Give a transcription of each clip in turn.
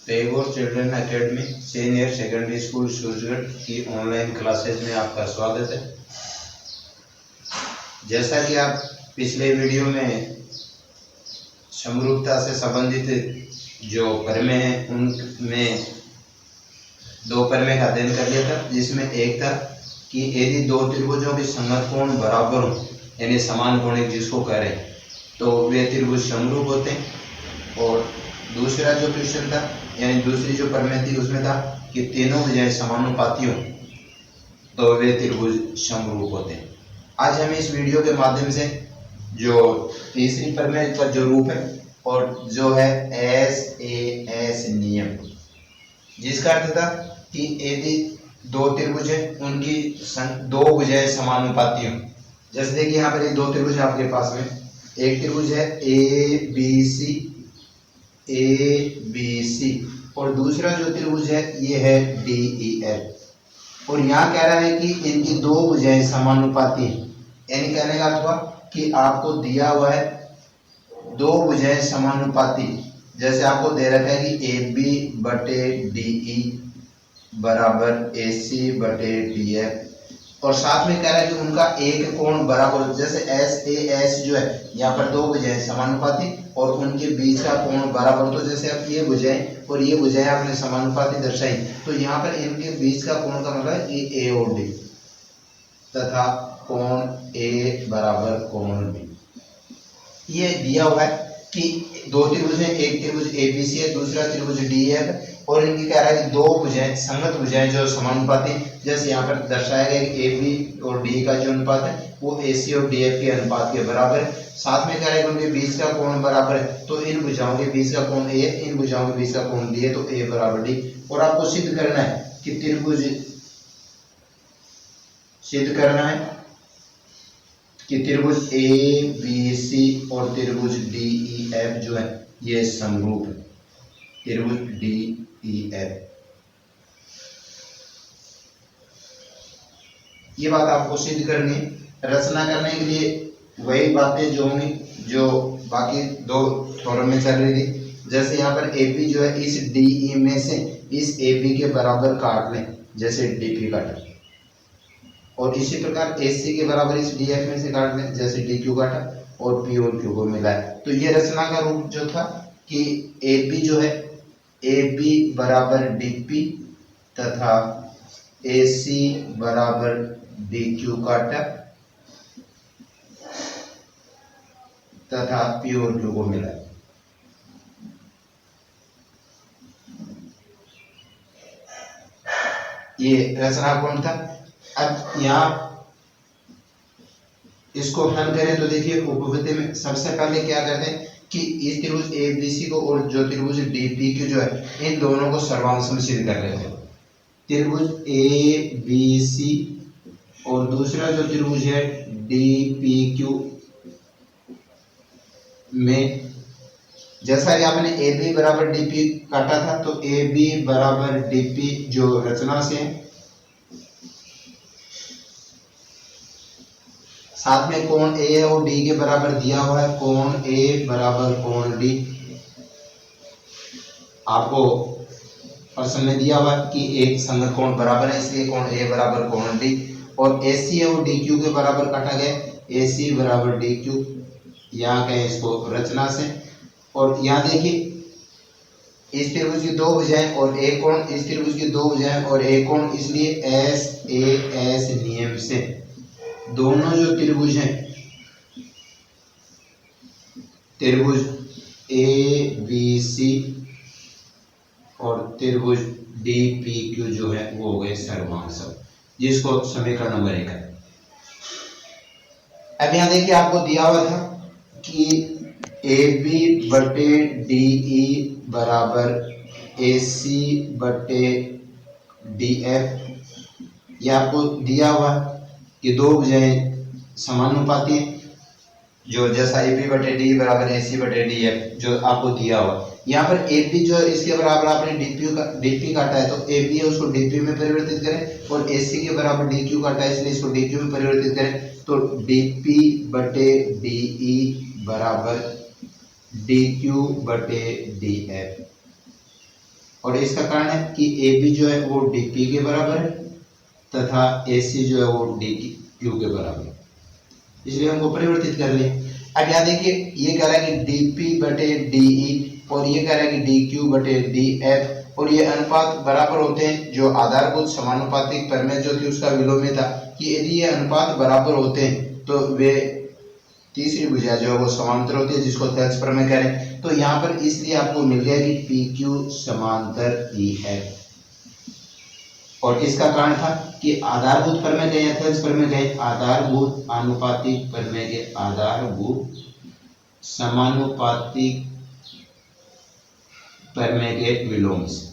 Tagore children academy senior secondary school Surajgarh की online classes में आपका स्वागत है। जैसा कि आप पिछले वीडियो में समरूपता से संबंधित जो प्रमेय हैं उनमें दो प्रमेय का अध्ययन कर लिया था, जिसमें एक था कि यदि दो त्रिभुजों के संगत कोण बराबर हो यानी समान कोणिक जिसको कह रहे हैं तो वे त्रिभुज समरूप होते हैं। और दूसरा जो क्वेश्चन था यानी दूसरी जो प्रमेय थी उसमें था कि तीनों भुजाएं समानुपाती हो तो वे त्रिभुज समरूप होते हैं। आज हम इस वीडियो के माध्यम से जो तीसरी प्रमेय का जो रूप है और जो है SAS नियम, जिसका अर्थ था कि यदि दो त्रिभुज है उनकी दो भुजाएं समानुपाती हो। जैसे देखिए यहाँ पर दो त्रिभुज है आपके पास में, एक त्रिभुज है ABC और दूसरा जो त्रिभुज है ये है DEF। और यहाँ कह रहा है कि इनकी दो भुजाएं समानुपाती हैं, यानी कहने का अर्थ हुआ कि आपको दिया हुआ है दो भुजाएं समानुपाती। जैसे आपको दे रखा है कि AB बटे DE बराबर AC बटे DF और साथ में कह रहा है कि उनका एक कोण बराबर, जैसे SAS जो है यहाँ पर दो भुजाएं समानुपाती और उनके बीच का कोण बराबर। तो जैसे अब ये भुजाएं और ये भुजाएं आपने समानुपाती दर्शाई तो यहाँ पर इनके बीच का कोण का मतलब है कि A और D तथा कोण A बराबर कोण B। ये दिया हुआ है कि दो त्रिभुज हैं, एक त्रिभुज ABC है, दूसरा त्रिभुज DEF है और इनकी कह रहा है कि दो भुजाएं संगत भुजाएं जो समानुपाती, जैसे यहाँ पर दर्शाया गया कि AB और DE का जो अनुपात है वो AC और DF के अनुपात के बराबर है। साथ में कह रहा है कि उनके बीच का कोण बराबर है, तो इन भुजाओं के बीच का कोण A है, इन भुजाओं के बीच का कोण D है, तो A बराबर D। और आपको सिद्ध करना है कि त्रिभुज ABC और त्रिभुज DEF जो है ये समरूप है। त्रिभुज DEF, ये बात आपको सिद्ध करनी है। रचना करने के लिए वही बातें जो होंगी जो बाकी दो थ्योरम में चल रही थी। जैसे यहाँ पर AP जो है इस DE में से इस AB के बराबर काट लें, जैसे DP काटा, और इसी प्रकार AC के बराबर इस DF में से काट लें, जैसे DQ काटा, और P और Q को मिलाए। तो ये रचना का रूप जो था कि AB जो है AB बराबर DP तथा AC बराबर DQ काटा तथा P और Q को मिलाए। ये रचना कौन था। अब यहाँ इसको हल करें तो देखिए उपपत्ति में सबसे पहले क्या करते हैं कि इस त्रिभुज ABC को और जो त्रिभुज DPQ जो है इन दोनों को सर्वांश में सिद्ध कर लेते हैं। त्रिभुज ABC और दूसरा जो त्रिभुज है DPQ में, जैसा कि आपने AB बराबर DP काटा था तो AB बराबर DP जो रचना से है, साथ में कोण A और D के बराबर दिया हुआ है, कोण A बराबर कोण D। आपको प्रश्न में दिया हुआ है कि एक संगत कोण बराबर है, इसलिए कोण A बराबर कोण D। और AC और DQ के बराबर काटा गया, AC बराबर DQ, यहाँ कहें इसको रचना से। और यहाँ देखिए इस त्रिभुज की दो भुजाएं और एक कोण, इस त्रिभुज की दो भुजाएं और एक कोण, इसलिए SAS नियम से दोनों जो त्रिभुज हैं, त्रिभुज ABC और त्रिभुज DPQ जो है वो हो गए सर्वांश, जिसको समीकरण नंबर 1 है। अब यहाँ देखिए आपको दिया हुआ था कि AB बटे DE बराबर AC बटे DF, यह आपको दिया हुआ कि दो भुजाएं समानुपाती हैं, जो जैसा AB बटे DE बराबर AC बटे DF जो आपको दिया हुआ। यहाँ पर AB जो है इसके बराबर आपने DP काटा है तो AB है उसको DP में परिवर्तित करें, और AC के बराबर DQ काटा है इसलिए इसको DQ में परिवर्तित करें। तो DP बटे DE बराबर DQ बटे DF। और इसका कारण है कि ए बी जो है वो डी पी के बराबर है तथा ए सी जो है वो डी क्यू के बराबर है, इसलिए हमको परिवर्तित कर लिए। अब यहाँ देखिए ये कह रहा है कि डी पी बटे डी ई और ये कह रहा है कि डी क्यू बटे डी एफ, और ये अनुपात बराबर होते हैं। जो आधारभूत समानुपातिक प्रमेय जो थी उसका विलोम था कि यदि ये अनुपात बराबर होते हैं तो वे तीसरी भुजा जो है वो समांतर होती है, जिसको तल्स प्रमेय कह रहे हैं। तो यहाँ पर इसलिए आपको मिल गया कि पी क्यू समांतर ई है, और इसका कारण था कि आधारभूत प्रमेय के या तल्स प्रमेय के आधारभूत आनुपातिक प्रमेय के आधारभूत समानुपातिक प्रमेय के विलोम से।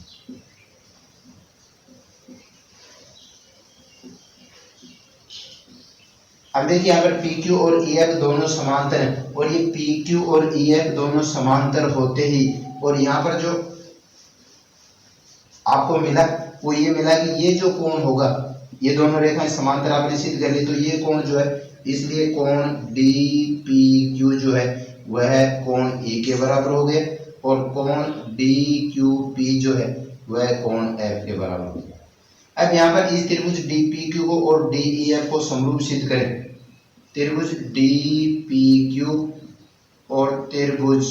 अब देखिए यहाँ पर पी क्यू और ई एफ दोनों समांतर हैं, और ये पी क्यू और ई एफ दोनों समांतर होते ही, और यहाँ पर जो आपको मिला वो ये मिला कि ये जो कोण होगा, ये दोनों रेखाएं समांतर आपने सिद्ध कर ली, तो ये कोण जो है, इसलिए कोण डी पी क्यू जो है वह कोण ई के बराबर हो गए, और कोण डी क्यू पी जो है वह कोण एफ के बराबर हो गया। अब यहाँ पर इस त्रिभुज डी पी क्यू को और डी ई एफ को समरूप सिद्ध करें। त्रिभुज डी पी क्यू और त्रिभुज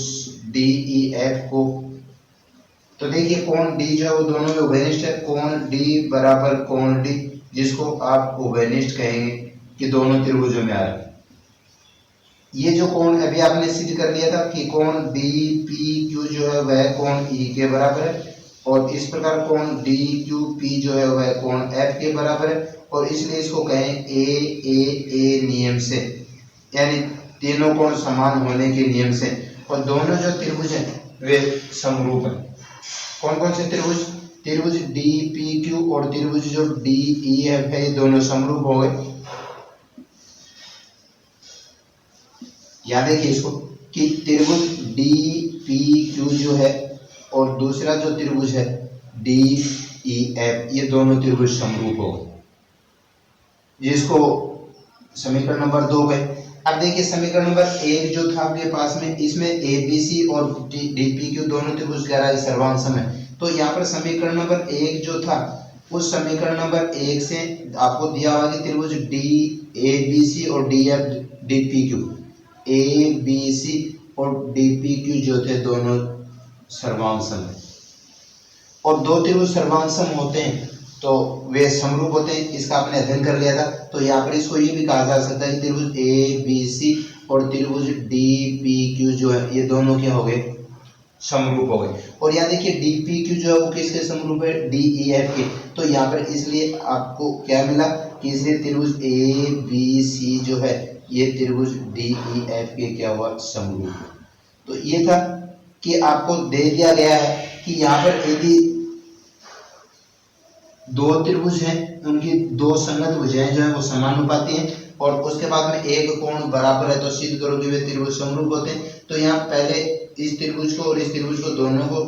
डी ई एफ को, तो देखिए कोण डी जो है वो दोनों में उभयनिष्ठ है। कोण डी बराबर कोण डी, जिसको आप उभयनिष्ठ कहेंगे कि दोनों त्रिभुजों में आ रहा है। ये जो कोण अभी आपने सिद्ध कर लिया था कि कोण डी पी क्यू जो है वह कोण ई के बराबर है, और इस प्रकार कोण डी क्यू पी जो है वह कोण एफ के बराबर है, और इसलिए इसको कहें ए नियम से, यानी तीनों कोण समान होने के नियम से। और दोनों जो त्रिभुज हैं वे समरूप हैं। कौन कौन से त्रिभुज? त्रिभुज डी पी क्यू और त्रिभुज जो डी ई एफ है, ये दोनों समरूप हो गए। याद रखिए इसको कि त्रिभुज डी पी क्यू जो है और दूसरा जो त्रिभुज है डी ई एफ, ये दोनों त्रिभुज समरूप हो गए, जिसको समीकरण नंबर 2 गए। अब देखिए समीकरण नंबर 1 जो था आपके पास में, इसमें ए बी सी और डी पी क्यू दोनों त्रिभुज गहराई सर्वांग सम है। तो यहाँ पर समीकरण नंबर 1 जो था, उस समीकरण नंबर 1 से आपको दिया हुआ कि त्रिभुज डी ए बी सी और D F D P Q, A B C और डी पी क्यू जो थे दोनों सर्वांग सम है, और दो त्रिभुज सर्वांग सम होते हैं तो वे समरूप होते हैं। इसका आपने अध्ययन कर लिया था। तो यहाँ पर इसको ये भी कहा जा सकता है कि त्रिभुज ए बी सी और त्रिभुज डी पी क्यू जो है ये दोनों क्या हो गए? समरूप हो गए। और यहाँ देखिए डी पी क्यू जो है वो किसके समरूप है? डी ई एफ के। तो यहाँ पर इसलिए आपको क्या मिला कि इसलिए त्रिभुज ए बी सी जो है ये त्रिभुज डी ई एफ के क्या हुआ? समरूप। तो ये था कि आपको दे दिया गया है कि यहाँ पर यदि दो त्रिभुज हैं, उनकी दो संगत भुजाएं जो है वो समानुपाती हैं, और उसके बाद में एक कोण बराबर है, तो सिद्ध करो कि वे त्रिभुज समरूप होते हैं। तो यहाँ पहले इस त्रिभुज को और इस त्रिभुज को दोनों को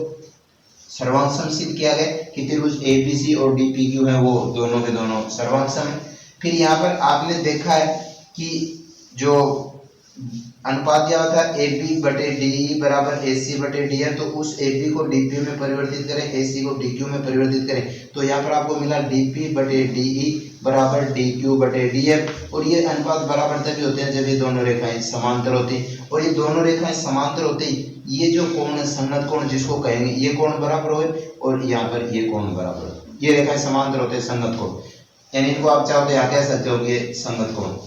सर्वांग सम सिद्ध किया गया कि त्रिभुज ए बी सी और डी पी क्यू है वो दोनों के दोनों सर्वांग सम है। फिर यहाँ पर आपने देखा है कि जो अनुपात दिया हुआ था ए बी बटे डी बराबर ए सी बटे डी है, तो उस ए बी को डी पी में परिवर्तित करें, ए सी को डी क्यू में परिवर्तित करें। तो यहाँ पर आपको मिला डी पी बटे डी ई बराबर डी क्यू बटे डी एफ। और ये अनुपात बराबर तभी होते हैं जब ये दोनों रेखाएं समांतर होती हैं, और ये दोनों रेखाएं समांतर होते ही ये जो कोण है संगत कोण जिसको कहेंगे, ये कोण बराबर हो और यहाँ पर ये कोण बराबर हो। ये रेखाएं समांतर होते हैं संगत कोण, यानी इनको आप चाहो तो यहाँ कह सकते हो कि संगत कोण।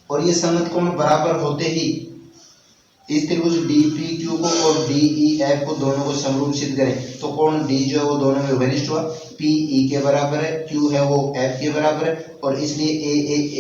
और ये संगत कोण बराबर होते ही इस त्रिभुज डी पी क्यू को और डी ई एफ को दोनों को समरूप सिद्ध करें, तो कोण डी जो है वो दोनों में उभयनिष्ठ हुआ, पी ई के बराबर है, क्यू है वो एफ के बराबर है, और इसलिए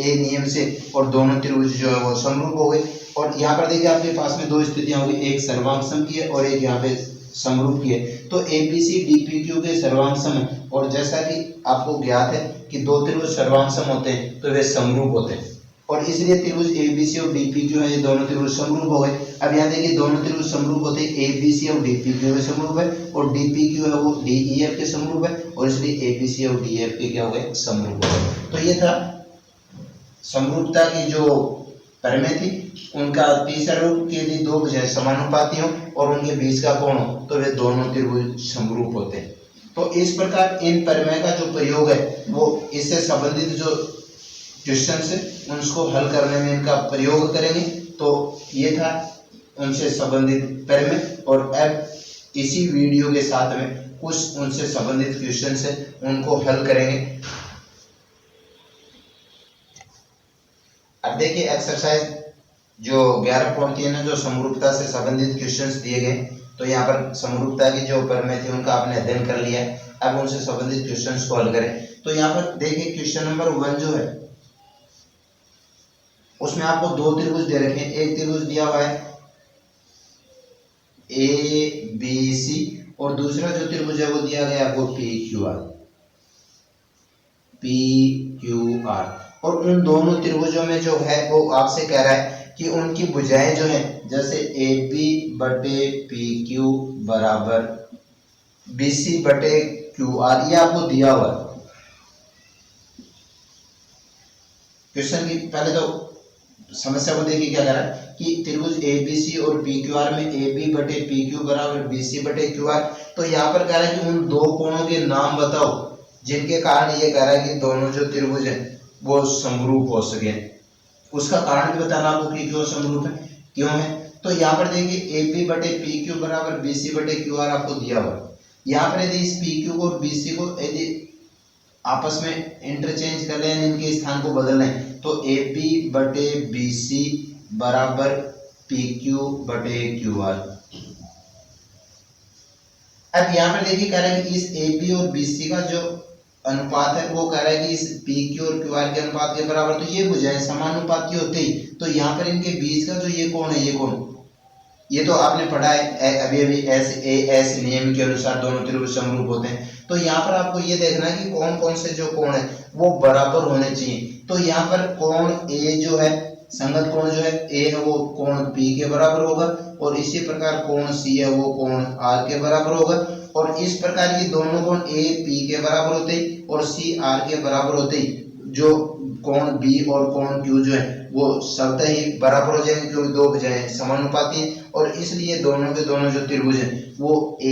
ए नियम से और दोनों त्रिभुज जो है वो समरूप हो गए। और यहाँ पर देखिए आपके पास में दो स्थितियां होगी, एक सर्वांग सम की है और एक यहाँ पे समरूप की है। तो A B C D P Q के सर्वांग सम है, और जैसा कि आपको ज्ञात है कि दो त्रिभुज सर्वांग सम होते हैं तो वे समरूप होते हैं, और इसलिए त्रिभुज ए बी सी और डी पी क्यू है ये दोनों त्रिभुज समरूप हो गए। अब यहाँ देखिए दोनों त्रिभुज समरूप होते हैं, ए बी सी और डी पी क्यू में समरूप है, और डी पी क्यू है वो डी ई एफ के समरूप है, और इसलिए ए बी सी और डी एफ के क्या हो गए? समरूप हो गए। तो ये था समरूपता की जो प्रमेय थी, उनका तीसरा रूप के लिए दो भुजाएं समानुपाती हो और उनके बीच का कोण हो तो वे दोनों त्रिभुज समरूप होते हैं। तो इस प्रकार इन प्रमेय का जो प्रयोग है वो इससे संबंधित जो क्वेश्चन है उनको हल करने में इनका प्रयोग करेंगे। तो ये था उनसे संबंधित प्रमेय, और अब इसी वीडियो के साथ में कुछ उनसे संबंधित क्वेश्चन है उनको हल करेंगे। अब देखिए एक्सरसाइज जो 11.3 है जो समरूपता से संबंधित क्वेश्चंस दिए गए। तो यहाँ पर समरूपता की जो प्रमेय थी उनका आपने अध्ययन कर लिया है, अब उनसे संबंधित क्वेश्चंस को हल करें। तो यहाँ पर देखिए क्वेश्चन नंबर 1 जो है उसमें आपको दो त्रिभुज दे रखे हैं। एक त्रिभुज दिया हुआ है ABC और दूसरा जो त्रिभुज है वो दिया गया आपको PQR। और उन दोनों त्रिभुजों में जो है वो आपसे कह रहा है कि उनकी भुजाएं जो है जैसे AB बटे PQ बराबर BC बटे QR, ये आपको दिया हुआ है। क्वेश्चन की पहले तो समस्या को देखिए क्या कह रहा है कि त्रिभुज ABC और PQR में AB बटे PQ बराबर BC बटे QR। तो यहाँ पर कह रहा है कि उन दो कोणों के नाम बताओ जिनके कारण ये कह रहा है कि दोनों जो त्रिभुज है वो समरूप हो सके। उसका कारण भी बताना आपको कि क्यों समरूप है, क्यों है। तो यहाँ पर देखिए AB बटे PQ बराबर BC बटे QR आपको दिया हुआ है। यहाँ पर यदि इस PQ को और BC को यदि आपस में इंटरचेंज कर लें, इनके स्थान को बदल लें, तो AB बटे BC बराबर PQ बटे QR। अब यहाँ पर देखिए कह रहा है कि इस AB और BC का जो अनुपात है वो कह रहा है कि इस PQ और QR के अनुपात के बराबर। तो ये भुजाएं समानुपाती होते ही तो यहाँ पर इनके बीच का जो ये कोण है, ये कोण, ये तो आपने पढ़ा है अभी अभी एस नियम के अनुसार दोनों त्रिभुज समरूप होते हैं। तो यहाँ पर आपको ये देखना है कि कौन कौन से जो कोण है वो बराबर होने चाहिए। तो यहाँ पर कोण A जो है, संगत कोण जो है A है वो कोण P के बराबर होगा, और इसी प्रकार कोण C है वो कोण R के बराबर होगा। और इस प्रकार ये दोनों कोण A P के बराबर होते ही और C R के बराबर होते ही जो कोण B और कोण Q जो है वो स्वतः ही बराबर हो जाएंगे, क्योंकि दो भुजाएं समानुपाती हैं। और इसलिए दोनों के दोनों जो त्रिभुज हैं वो A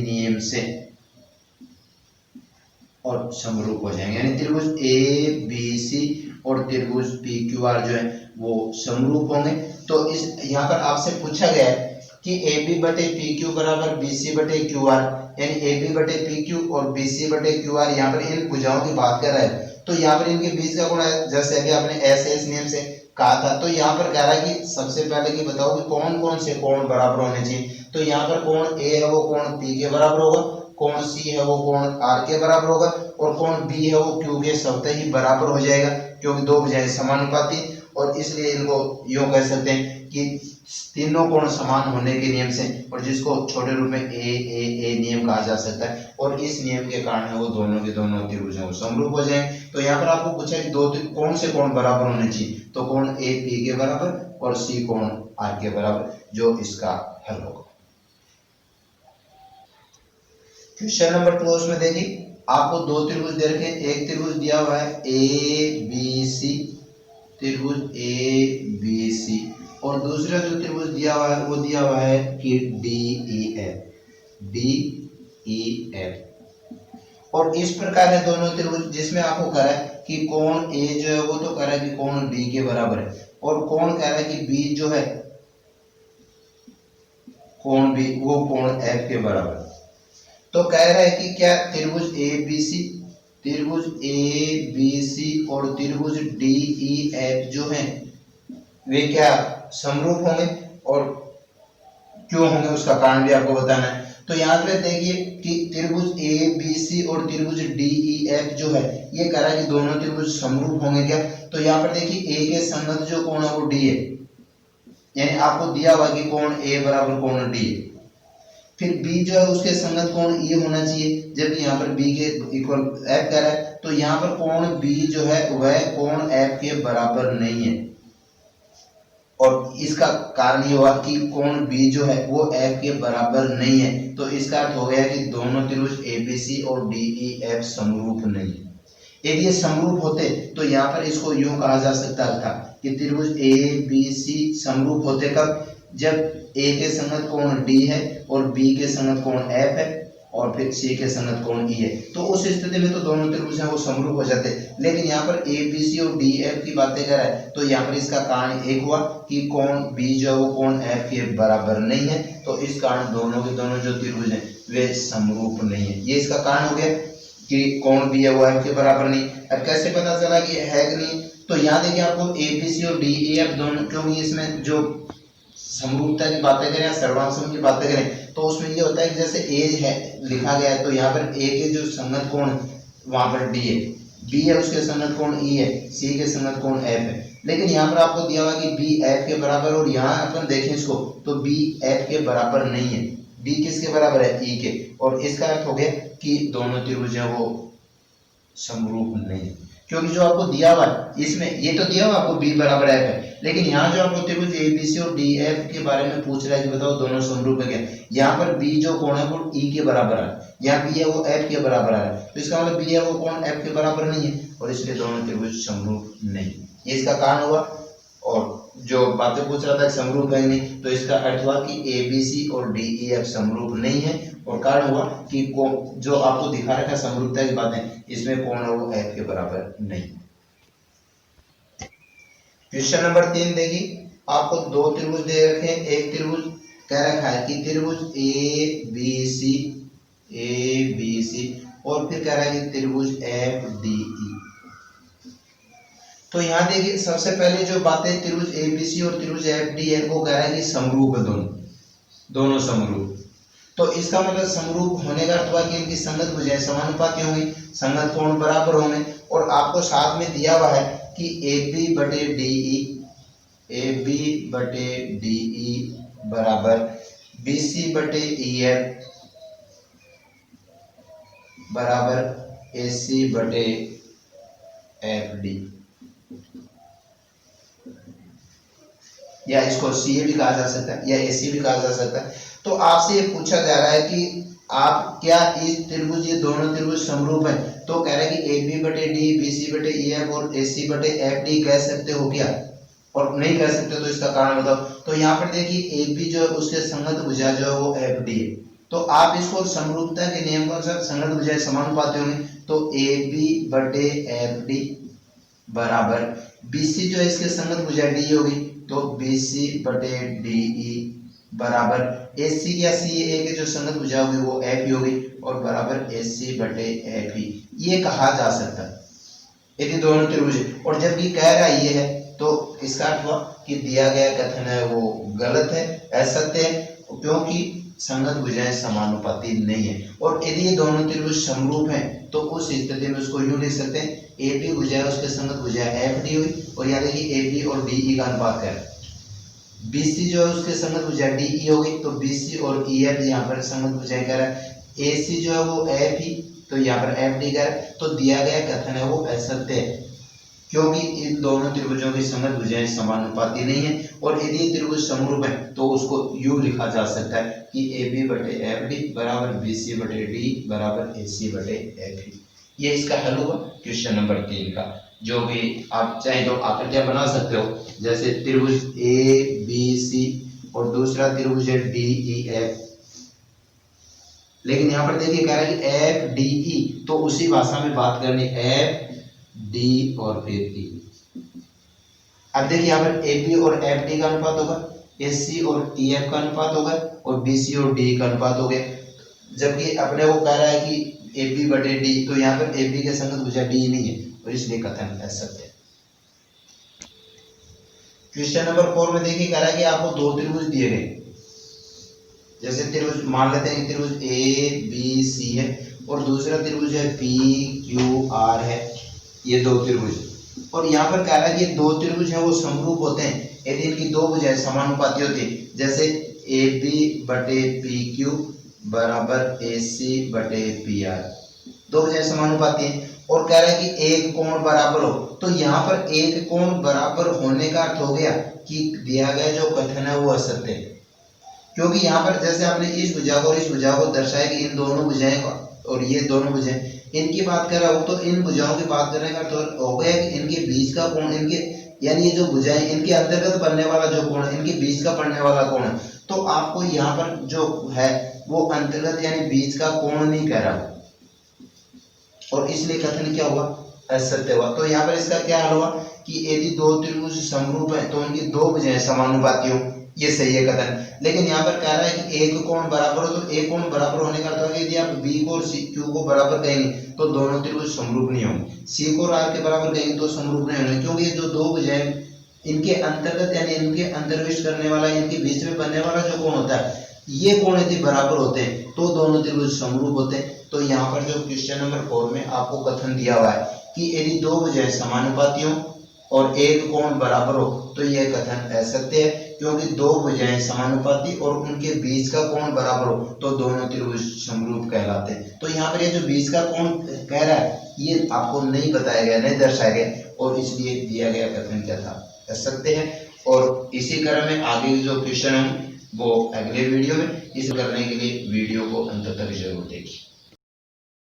नियम से और समरूप हो जाएंगे, यानी त्रिभुज ABC और त्रिभुज PQR जो है वो समरूप होंगे। तो इस यहाँ पर आपसे पूछा गया है कि AB बटे PQ बराबर BC बटे QR, यानी AB बटे PQ और BC बटे QR, यहाँ पर इन भुजाओं की बात कर रहा है। तो यहाँ पर इनके बीच का कोण है, जैसे अभी आपने एस नियम से कहा था। तो यहाँ पर कह रहा है कि सबसे पहले कि बताओ कि कौन कौन से कोण बराबर होने चाहिए। तो यहाँ पर कोण A है वो कोण P के बराबर होगा, कोण C है वो कोण R के बराबर होगा, और कोण B है वो Q के स्वतः ही बराबर हो जाएगा, क्योंकि दो भुजाएं समानुपाती। और इसलिए इनको यूं कह सकते हैं कि तीनों कोण समान होने के नियम से, और जिसको छोटे रूप में ए नियम कहा जा सकता है। और इस नियम के कारण है वो दोनों के दोनों त्रिभुज हैं वो समरूप हो जाएंगे। तो यहाँ पर आपको पूछा कि दो कौन से कोण बराबर होने चाहिए। तो कोण A P के बराबर और C कोण R के बराबर, जो इसका हल होगा। क्वेश्चन नंबर 2 उसमें देखिए आपको दो त्रिभुज दे रखे हैं। एक त्रिभुज दिया हुआ है ABC, त्रिभुज ABC, और दूसरा जो त्रिभुज दिया हुआ है वो दिया हुआ है कि DEF। और इस प्रकार है दोनों त्रिभुज, जिसमें आपको कह रहा है कि कोण A जो है वो तो कह रहा है कि कोण D के बराबर है, और कोण कह रहा है कि B जो है कोण B वो कोण F के बराबर। तो कह रहा है कि क्या त्रिभुज ABC और त्रिभुज DEF जो है वे क्या समरूप होंगे, और क्यों होंगे उसका कारण भी आपको बताना है। तो यहाँ पे देखिए कि त्रिभुज ABC और त्रिभुज DEF जो है ये कह रहा है कि दोनों त्रिभुज समरूप होंगे क्या। तो यहाँ पर देखिए A के संगत जो कोण है वो D है, यानी आपको दिया हुआ कि कोण A बराबर कोण D है। फिर B जो है उसके संगत कोण E होना चाहिए, जबकि यहाँ पर B के इक्वल F कर रहा है। तो यहाँ पर कोण B जो है वह कोण F के बराबर नहीं है, और इसका कारण ये हुआ कि कोण B जो है वो F के बराबर नहीं है। तो इसका अर्थ हो गया कि दोनों त्रिभुज ABC और DEF समरूप नहीं है। यदि ये समरूप होते तो यहाँ पर इसको यूं कहा जा सकता था कि त्रिभुज ABC समरूप होते कब, जब ए के संगत कोण डी है और बी के संगत कोण एफ है और फिर सी के संगत कोण ई है, तो उस स्थिति में तो दोनों त्रिभुज हैं वो समरूप हो जाते हैं। लेकिन यहाँ पर ए बी सी और डी एफ की बातें कर रहा है, तो यहाँ पर इसका कारण एक हुआ कि कोण बी जो है वो कोण एफ के बराबर नहीं है, तो इस कारण दोनों के दोनों जो त्रिभुज हैं वे समरूप नहीं है। ये इसका कारण हो गया कि कोण बी है वो एफ के बराबर नहीं। अब कैसे पता चला कि है कि नहीं, तो यहाँ देखिए आपको ए बी सी और डी ए एफ दोनों, क्योंकि इसमें जो समरूपता की बातें करें या सर्वांग की बातें करें तो उसमें ये होता है कि जैसे ए है लिखा गया है, तो यहाँ पर ए के जो संगत कोण वहां पर डी है, बी है उसके संगत कोण ई है, सी के संगत कोण एफ है। लेकिन यहाँ पर आपको दिया हुआ कि बी एफ के बराबर, और यहाँ अपन देखें इसको तो बी एफ के बराबर नहीं है, बी किसके बराबर है, ई के, और इसका अर्थ हो गया कि दोनों त्रिभुज हैं वो समरूप नहीं, क्योंकि जो आपको दिया हुआ है इसमें ये तो दिया हुआ आपको बी बराबर एफ है, लेकिन यहाँ जो आपको त्रिभुज ए बी सी और डी एफ के बारे में पूछ रहा है कि बताओ दोनों समरूप है क्या। यहाँ पर बी जो कोण है वो ई के बराबर है, यहाँ बी है वो एफ के बराबर है, तो इसका मतलब बी है वो कोण एफ के बराबर नहीं है, और इसलिए दोनों त्रिभुज समरूप नहीं। ये इसका कारण हुआ। और जो बातें पूछ रहा था समरूप है नहीं, तो इसका अर्थ हुआ कि ए बी सी और डी ई एफ समरूप नहीं है, और कारण हुआ कि जो आपको दिखा रखा है समरूपता की बातें, इसमें कोण है वो एफ के बराबर नहीं। क्वेश्चन नंबर 3 देखिए, आपको दो त्रिभुज दे रखे हैं। एक त्रिभुज कह रखा है कि त्रिभुज ए बी सी और फिर कह रहा है कि त्रिभुज एफ डी ई। तो यहाँ देखिए सबसे पहले जो बातें त्रिभुज ए बी सी और त्रिभुज एफ डी है वो कह रहा है कि समरूप है, दोनों समरूप। तो इसका मतलब समरूप होने का अर्थ हुआ कि इनकी संगत भुजाएं समानुपाती होंगी, संगत कोण बराबर होंगे, और आपको साथ में दिया हुआ है कि ए बी बटे डी ई बराबर बी सी बटे ई एफ बराबर ए सी बटे एफ डी, या इसको सी ए भी कहा जा सकता है या ए सी भी कहा जा सकता है। तो आपसे ये पूछा जा रहा है कि आप क्या इस त्रिभुज, ये दोनों त्रिभुज समरूप हैं, तो कह रहा है कि ए बी बटे डी, बी सी बटे ई एफ और ए सी बटे एफ डी कह सकते हो क्या, और नहीं कह सकते तो इसका कारण बताओ। तो यहाँ पर देखिए ए बी जो है उसके संगत भुजा जो है वो एफ डी है, तो आप इसको समरूपता के नियम के अनुसार संगत भुजाएं समानुपाती होंगे, तो ए बी बटे एफ डी बराबर बी सी जो है इसके संगत भुजा डी होगी, तो बी सी बटे डी ई बराबर ए सी या सी ए के जो संगत भुजा होगी वो एफ ही होगी, और बराबर ए सी बटे एफ ही, ये कहा जा सकता है यदि दोनों त्रिभुज। और जब ये कह रहा ये है तो इसका अर्थ हुआ कि दिया गया कथन है वो गलत है, असत्य है, क्योंकि संगत भुजाएं समानुपाती नहीं है। और यदि ये दोनों त्रिभुज समरूप हैं तो उस स्थिति में उसको यूं लिख सकते हैं, ए बी भुजा उसके संगत भुजा एफ डी हुई, और यहाँ देखिए ए बी और डी ई का अनुपात क्या है, बी सी जो है उसके संगत भुजा डी ई होगी, तो बी सी और ई एफ यहाँ पर संगत भुजाएं कह रहा है, ए सी जो है वो एफ ही, तो यहाँ पर एफ डी कह रहा है, तो दिया गया कथन है वो असत्य है, क्योंकि इन दोनों त्रिभुजों की संगत भुजाएं समानुपाती नहीं है। और यदि त्रिभुज समरूप है तो उसको यूं लिखा जा सकता है कि ए बी बटे एफ डी बराबर बी सी बटे डी बराबर ए सी बटे एफ डी। ये इसका हल हुआ क्वेश्चन नंबर 3 का, जो भी आप चाहे तो आकृतियां बना सकते हो, जैसे त्रिभुज ए बी सी और दूसरा त्रिभुज है डी ई एफ। लेकिन यहाँ पर देखिए कह रहा है कि एफ डी ई, तो उसी भाषा में बात करनी, एफ डी और फिर ई। अब देखिए यहाँ पर ए बी और एफ डी का अनुपात होगा, ए सी और ई एफ का अनुपात होगा, और बी सी और डी का अनुपात हो गया। जबकि अपने वो कह रहा है कि ए बी बटे डी, तो यहाँ पर ए बी के संगत भुजा डी नहीं है, और इसलिए कथन असत्य है। क्वेश्चन नंबर 4 में देखिए कह रहा है कि आपको दो त्रिभुज दिए गए, जैसे त्रिभुज मान लेते हैं कि त्रिभुज ए बी सी है और दूसरा त्रिभुज है पी क्यू आर है, ये दो त्रिभुज। और यहाँ पर कह रहा है कि दो त्रिभुज हैं वो समरूप होते हैं यदि इनकी दो भुजाएं समानुपाती होती है, जैसे ए बी बटे पी क्यू बराबर ए सी बटे पी आर, दो भुजाएं समानुपाती हैं। और कह रहा है कि एक कोण बराबर हो, तो यहाँ पर एक कोण बराबर होने का अर्थ हो गया कि दिया गया जो कथन है वो असत्य है, क्योंकि यहाँ पर जैसे आपने इस भुजा को और इस भुजा को दर्शाया कि इन दोनों भुजाएं और ये दोनों भुजाएं इनकी बात कर रहा हूँ, तो इन भुजाओं की बात करने का अर्थ हो गया कि इनके बीच का कोण, इनके यानी ये जो भुजाएं इनके अंतर्गत बनने वाला जो कोण, इनके बीच का पड़ने वाला कोण है, तो आपको यहाँ पर जो है वो अंतर्गत यानी बीच का कोण नहीं कह रहा, और इसलिए कथन क्या हुआ, असत्य हुआ। तो यहाँ पर इसका क्या हाल हुआ कि यदि दो त्रिभुज समरूप है तो उनकी दो भुजाएं समानुपाती हो, ये सही है कथन। लेकिन यहाँ पर कह रहा है कि एक कोण बराबर हो, तो एक कोण बराबर होने का अर्थ है यदि आप बी को और क्यू को बराबर कहेंगे तो दोनों त्रिभुज समरूप नहीं होंगे, सी को और आर के बराबर कहेंगे तो समरूप नहीं होंगे, क्योंकि ये जो दो भुजाएं इनके अंतर्गत यानी इनके अंतर्विष्ट करने वाला, इनके बीच में बनने वाला जो कोण होता है, ये कोण यदि बराबर होते हैं तो दोनों त्रिभुज समरूप होते हैं। तो यहाँ पर जो क्वेश्चन नंबर 4 में आपको कथन दिया हुआ है कि यदि दो भुजाएं समानुपाती हो और एक कोण बराबर हो तो यह कथन असत्य है, क्योंकि दो भुजाएं समानुपाती और उनके बीच का कोण बराबर हो तो दोनों त्रिभुज समरूप कहलाते हैं। तो यहाँ पर ये जो बीच का कोण कह रहा है ये आपको नहीं बताया गया, नहीं दर्शाया गया, और इसलिए दिया गया कथन क्या था, असत्य है। और इसी क्रम में आगे जो क्वेश्चन है वो अगले वीडियो में, इस करने के लिए वीडियो को अंत तक जरूर देखिए।